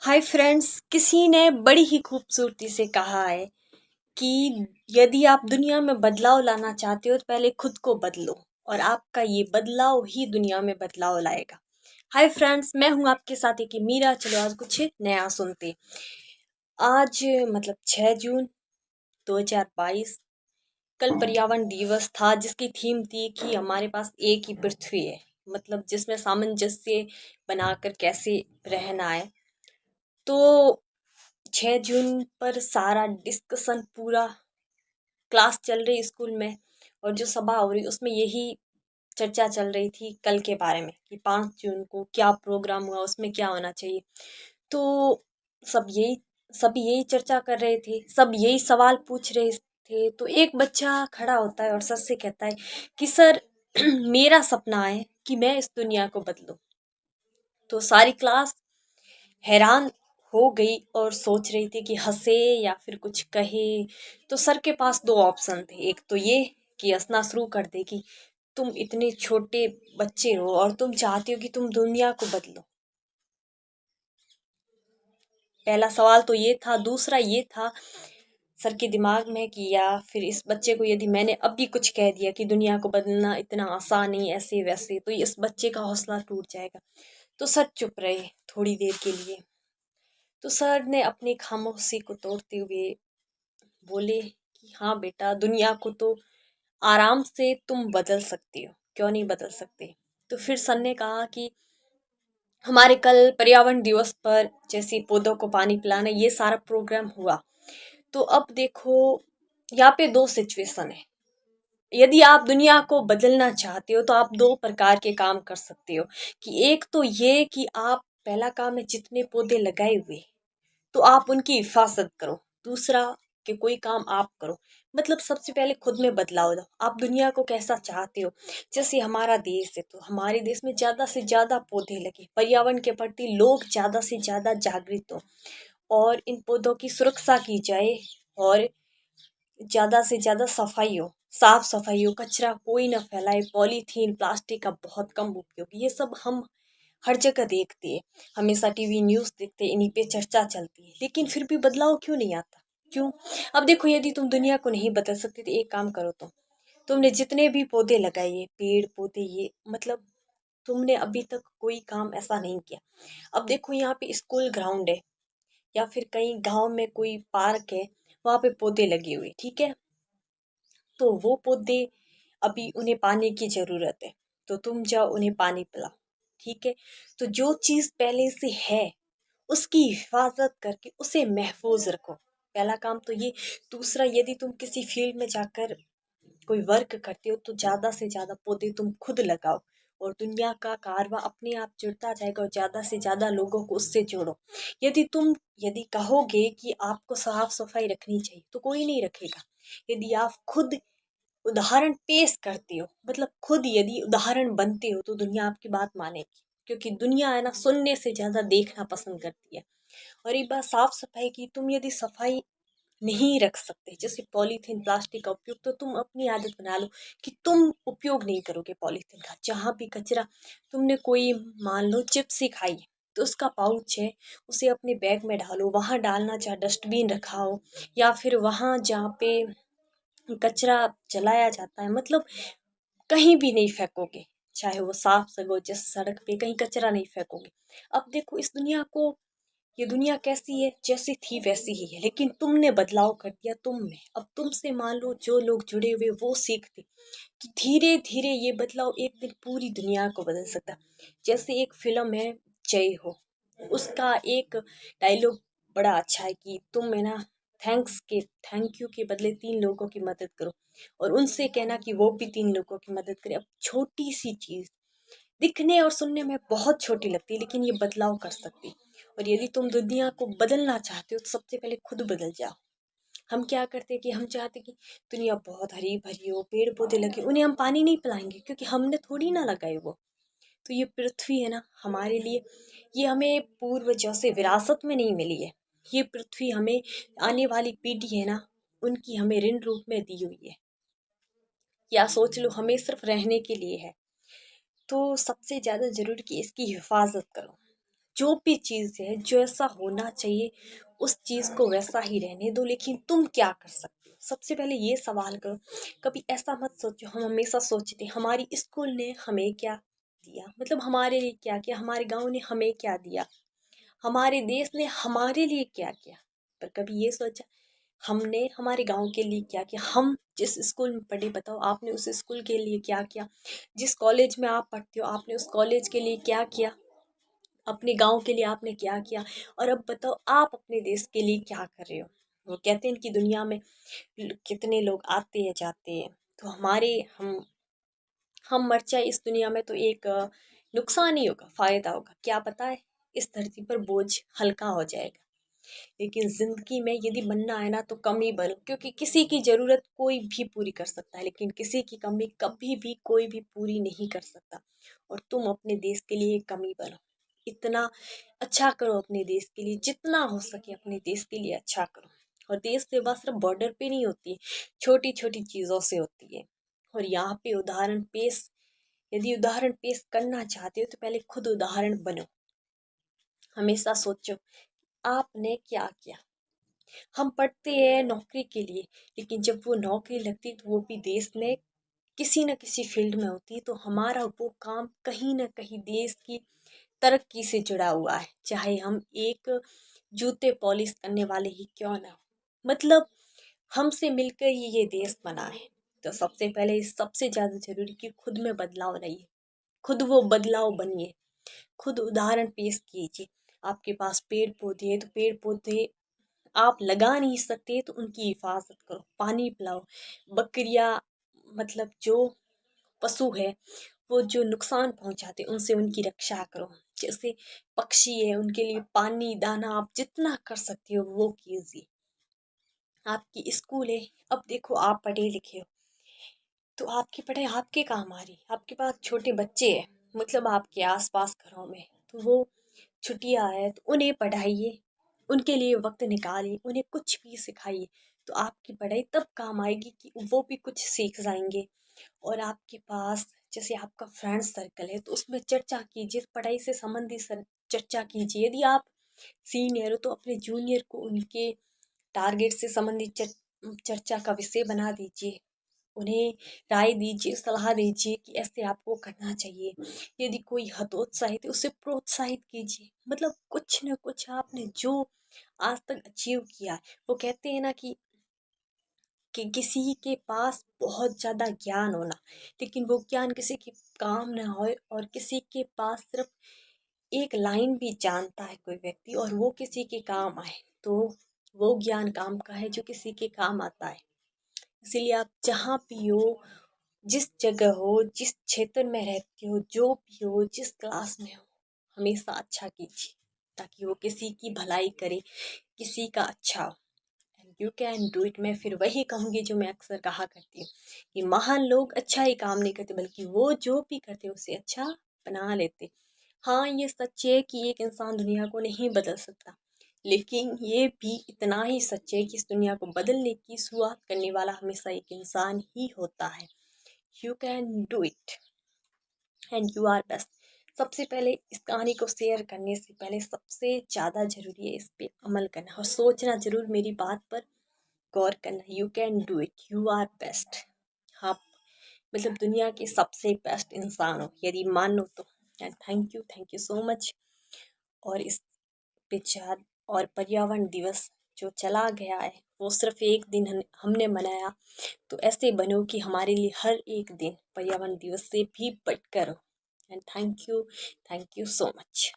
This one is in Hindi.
हाय फ्रेंड्स, किसी ने बड़ी ही खूबसूरती से कहा है कि यदि आप दुनिया में बदलाव लाना चाहते हो तो पहले खुद को बदलो और आपका ये बदलाव ही दुनिया में बदलाव लाएगा। हाय फ्रेंड्स, मैं हूं आपके साथ एक मीरा। चलो आज कुछ नया सुनते। आज मतलब 6 जून 2022 कल पर्यावरण दिवस था, जिसकी थीम थी कि हमारे पास एक ही पृथ्वी है, मतलब जिसमें सामंजस्य बनाकर कैसे रहना है। तो 6 जून पर सारा डिस्कशन पूरा क्लास चल रही स्कूल में, और जो सभा हो रही उसमें यही चर्चा चल रही थी कल के बारे में कि 5 जून को क्या प्रोग्राम हुआ, उसमें क्या होना चाहिए। तो सब यही सभी यही चर्चा कर रहे थे, सब यही सवाल पूछ रहे थे। तो एक बच्चा खड़ा होता है और सर से कहता है कि सर मेरा सपना है कि मैं इस दुनिया को बदलूं। तो सारी क्लास हैरान हो गई और सोच रही थी कि हंसे या फिर कुछ कहे। तो सर के पास दो ऑप्शन थे, एक तो ये कि हंसना शुरू कर दे कि तुम इतने छोटे बच्चे हो और तुम चाहते हो कि तुम दुनिया को बदलो। पहला सवाल तो ये था। दूसरा ये था सर के दिमाग में कि या फिर इस बच्चे को यदि मैंने अब भी कुछ कह दिया कि दुनिया को बदलना इतना आसान नहीं, ऐसे वैसे, तो इस बच्चे का हौसला टूट जाएगा। तो सर चुप रहे थोड़ी देर के लिए। तो सर ने अपनी खामोशी को तोड़ते हुए बोले कि हाँ बेटा, दुनिया को तो आराम से तुम बदल सकती हो, क्यों नहीं बदल सकते। तो फिर सर ने कहा कि हमारे कल पर्यावरण दिवस पर जैसे पौधों को पानी पिलाना, ये सारा प्रोग्राम हुआ। तो अब देखो, यहाँ पे दो सिचुएशन है। यदि आप दुनिया को बदलना चाहते हो तो आप दो प्रकार के काम कर सकते हो। कि एक तो ये कि आप, पहला काम है जितने पौधे लगाए हुए तो आप उनकी हिफाजत करो। दूसरा कि कोई काम आप करो, मतलब सबसे पहले खुद में बदलाव दो। आप दुनिया को कैसा चाहते हो। जैसे हमारा देश है तो हमारे देश में ज़्यादा से ज़्यादा पौधे लगे, पर्यावरण के प्रति लोग ज़्यादा से ज़्यादा जागृत हो और इन पौधों की सुरक्षा की जाए, और ज़्यादा से ज़्यादा सफाई हो, साफ सफाई हो, कचरा कोई ना फैलाए, पॉलीथीन प्लास्टिक का बहुत कम उपयोग। ये सब हम हर जगह देखते हैं, हमेशा टीवी न्यूज़ देखते हैं, इन्हीं पे चर्चा चलती है, लेकिन फिर भी बदलाव क्यों नहीं आता। क्यों? अब देखो, यदि तुम दुनिया को नहीं बदल सकते तो एक काम करो। तुमने जितने भी पौधे लगाए, पेड़ पौधे, ये मतलब तुमने अभी तक कोई काम ऐसा नहीं किया। अब देखो, यहाँ पे स्कूल ग्राउंड है या फिर कहीं गांव में कोई पार्क है, वहां पे पौधे लगे हुए, ठीक है। तो वो पौधे अभी उन्हें पानी की ज़रूरत है, तो तुम जाओ उन्हें पानी पिलाओ, ठीक है। तो जो चीज़ पहले से है उसकी हिफाजत करके उसे महफूज रखो, पहला काम तो ये। दूसरा, यदि तुम किसी फील्ड में जाकर कोई वर्क करते हो तो ज़्यादा से ज़्यादा पौधे तुम खुद लगाओ, और दुनिया का कारवा अपने आप जुड़ता जाएगा और ज़्यादा से ज़्यादा लोगों को उससे जोड़ो। यदि कहोगे कि आपको साफ सफाई रखनी चाहिए तो कोई नहीं रखेगा। यदि आप खुद उदाहरण पेश करते हो, मतलब खुद यदि उदाहरण बनते हो, तो दुनिया आपकी बात मानेगी, क्योंकि दुनिया है ना, सुनने से ज़्यादा देखना पसंद करती है। और एक बात साफ सफाई की, तुम यदि सफाई नहीं रख सकते जैसे पॉलीथीन प्लास्टिक का उपयोग, तो तुम अपनी आदत बना लो कि तुम उपयोग नहीं करोगे पॉलीथीन का। जहाँ भी कचरा, तुमने कोई मान लो चिप्स ही खाई है, तो उसका पाउच है, उसे अपने बैग में डालो, वहाँ डालना, चाहे डस्टबिन रखा हो या फिर वहाँ जहाँ पे कचरा जलाया जाता है, मतलब कहीं भी नहीं फेंकोगे। चाहे वो साफ सगो, जैसे सड़क पे कहीं कचरा नहीं फेंकोगे। अब देखो इस दुनिया को, ये दुनिया कैसी है, जैसी थी वैसी ही है, लेकिन तुमने बदलाव कर दिया तुम में। अब तुमसे मान लो जो लोग जुड़े हुए वो सीखते, तो धीरे धीरे ये बदलाव एक दिन पूरी दुनिया को बदल सकता है। जैसे एक फिल्म है जय हो, उसका एक डायलॉग बड़ा अच्छा है कि तुम है ना, थैंक यू के बदले 3 लोगों की मदद करो, और उनसे कहना कि वो भी 3 लोगों की मदद करें। अब छोटी सी चीज़ दिखने और सुनने में बहुत छोटी लगती है, लेकिन ये बदलाव कर सकती है। और यदि तुम दुनिया को बदलना चाहते हो तो सबसे पहले खुद बदल जाओ। हम क्या करते हैं कि हम चाहते हैं कि दुनिया बहुत हरी भरी हो, पेड़ पौधे लगे, उन्हें हम पानी नहीं पिलाएंगे क्योंकि हमने थोड़ी ना लगाए वो। तो ये पृथ्वी है ना हमारे लिए, ये हमें पूर्वजों से विरासत में नहीं मिली है। ये पृथ्वी हमें, आने वाली पीढ़ी है ना, उनकी हमें ऋण रूप में दी हुई है। या सोच लो हमें सिर्फ रहने के लिए है। तो सबसे ज़्यादा ज़रूरी कि इसकी हिफाजत करो। जो भी चीज़ है, जो ऐसा होना चाहिए उस चीज़ को वैसा ही रहने दो, लेकिन तुम क्या कर सकते हो? सबसे पहले ये सवाल करो। कभी ऐसा मत सोचो, हम हमेशा सोचते हैं हमारी स्कूल ने हमें क्या दिया, मतलब हमारे लिए क्या किया, हमारे गाँव ने हमें क्या दिया, हमारे देश ने हमारे लिए क्या किया। पर कभी ये सोचा हमने हमारे गांव के लिए क्या किया? हम जिस स्कूल में पढ़े, बताओ आपने उस स्कूल के लिए क्या किया? जिस कॉलेज में आप पढ़ते हो आपने उस कॉलेज के लिए क्या किया? अपने गांव के लिए आपने क्या किया? और अब बताओ आप अपने देश के लिए क्या कर रहे हो? वो कहते हैं कि दुनिया में कितने लोग आते हैं जाते हैं, तो हमारे हम मर जाए इस दुनिया में तो एक नुकसान ही होगा, फायदा होगा क्या पता है? इस धरती पर बोझ हल्का हो जाएगा। लेकिन ज़िंदगी में यदि बनना है ना तो कम ही बनो, क्योंकि किसी की ज़रूरत कोई भी पूरी कर सकता है, लेकिन किसी की कमी कभी भी कोई भी पूरी नहीं कर सकता। और तुम अपने देश के लिए कमी बनो, इतना अच्छा करो अपने देश के लिए, जितना हो सके अपने देश के लिए अच्छा करो। और देश सेवा सिर्फ बॉर्डर पे नहीं होती, छोटी छोटी चीज़ों से होती है। और यहाँ पे उदाहरण पेश, यदि उदाहरण पेश करना चाहते हो तो पहले खुद उदाहरण बनो। हमेशा सोचो आपने क्या किया। हम पढ़ते हैं नौकरी के लिए, लेकिन जब वो नौकरी लगती तो वो भी देश में किसी न किसी फील्ड में होती है, तो हमारा वो काम कहीं ना कहीं देश की तरक्की से जुड़ा हुआ है, चाहे हम एक जूते पॉलिश करने वाले ही क्यों ना हो। मतलब हमसे मिलकर ही ये देश बना है। तो सबसे पहले सबसे ज़्यादा जरूरी कि खुद में बदलाव लाइए, खुद वो बदलाव बनिए, खुद उदाहरण पेश कीजिए। आपके पास पेड़ पौधे हैं तो पेड़ पौधे आप लगा नहीं सकते तो उनकी हिफाजत करो, पानी पिलाओ। बकरियां, मतलब जो पशु है वो जो नुकसान पहुंचाते उनसे उनकी रक्षा करो। जैसे पक्षी है उनके लिए पानी दाना आप जितना कर सकते हो वो कीजिए। आपकी स्कूल है, अब देखो आप पढ़े लिखे हो तो आपकी पढ़ाई आपके काम आ रही। आपके पास छोटे बच्चे हैं, मतलब आपके आसपास घरों में, तो वो छुट्टियां है तो उन्हें पढ़ाइए, उनके लिए वक्त निकालिए, उन्हें कुछ भी सिखाइए। तो आपकी पढ़ाई तब काम आएगी कि वो भी कुछ सीख जाएंगे। और आपके पास जैसे आपका फ्रेंड सर्कल है तो उसमें चर्चा कीजिए, पढ़ाई से संबंधित चर्चा कीजिए। यदि आप सीनियर हो तो अपने जूनियर को उनके टारगेट से संबंधित चर्चा का विषय बना दीजिए, उन्हें राय दीजिए, सलाह दीजिए कि ऐसे आपको करना चाहिए। यदि कोई हतोत्साहित है उसे प्रोत्साहित कीजिए। मतलब कुछ न कुछ आपने जो आज तक अचीव किया है, वो कहते हैं ना कि किसी के पास बहुत ज़्यादा ज्ञान होना, लेकिन वो ज्ञान किसी के काम ना होए, और किसी के पास सिर्फ एक लाइन भी जानता है कोई व्यक्ति और वो किसी के काम आए, तो वो ज्ञान काम का है जो किसी के काम आता है। इसीलिए आप जहाँ भी हो, जिस जगह हो, जिस क्षेत्र में रहते हो, जो भी हो, जिस क्लास में हो, हमेशा अच्छा कीजिए ताकि वो किसी की भलाई करे, किसी का अच्छा हो। And you can do it. मैं फिर वही कहूँगी जो मैं अक्सर कहा करती हूँ कि महान लोग अच्छा ही काम नहीं करते, बल्कि वो जो भी करते उसे अच्छा बना लेते। हाँ, ये सच है कि एक इंसान दुनिया को नहीं बदल सकता, लेकिन ये भी इतना ही सच है कि इस दुनिया को बदलने की शुरुआत करने वाला हमेशा एक इंसान ही होता है। You can do it and you are best. सबसे पहले इस कहानी को शेयर करने से पहले सबसे ज़्यादा ज़रूरी है इस पे अमल करना और सोचना ज़रूर, मेरी बात पर गौर करना। You can do it, you are best. आप मतलब दुनिया के सबसे बेस्ट इंसान हो यदि मानो तो। And thank you so much. और इस विचार और पर्यावरण दिवस जो चला गया है वो सिर्फ एक दिन हमने मनाया, तो ऐसे बनो कि हमारे लिए हर एक दिन पर्यावरण दिवस से भी बढ़कर हो। And thank you so much.